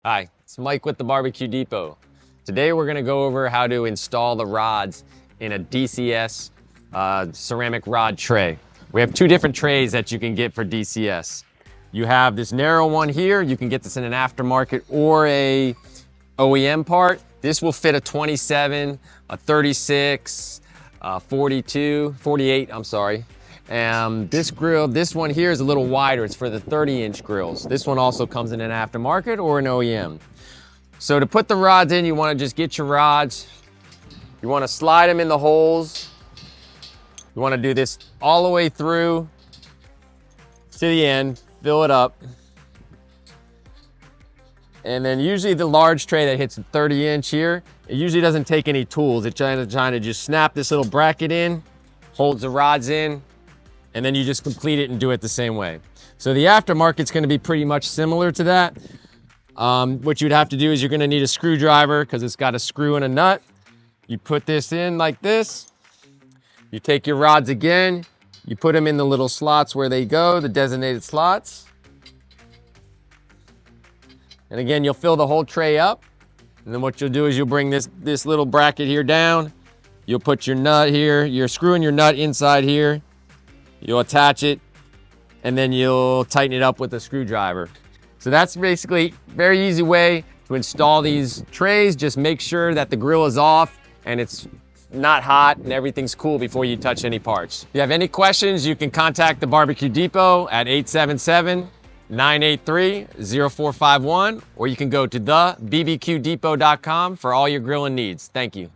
Hi, it's Mike with the Barbecue Depot. Today we're gonna go over how to install the rods in a DCS ceramic rod tray. We have two different trays that you can get for DCS. You have this narrow one here. You can get this in an aftermarket or a OEM part. This will fit a 27, a 36, 42, 48, I'm sorry. This grill, this one here is a little wider. It's for the 30-inch grills. This one also comes in an aftermarket or an OEM. So to put the rods in, you want to just get your rods. You want to slide them in the holes. You want to do this all the way through to the end, fill it up. And then usually the large tray that hits the 30-inch here, it usually doesn't take any tools. It's trying to just snap this little bracket in, holds the rods in, and then you just complete it and do it the same way. So the aftermarket's gonna be pretty much similar to that. What you'd have to do is you're gonna need a screwdriver because it's got a screw and a nut. You put this in like this. You take your rods again, you put them in the little slots where they go, the designated slots. And again, you'll fill the whole tray up. And then what you'll do is you'll bring this little bracket here down. You'll put your nut here, you're screwing your nut inside here. You'll attach it, and then you'll tighten it up with a screwdriver. So that's basically a very easy way to install these trays. Just make sure that the grill is off and it's not hot and everything's cool before you touch any parts. If you have any questions, you can contact the Barbecue Depot at 877-983-0451, or you can go to thebbqdepot.com for all your grilling needs. Thank you.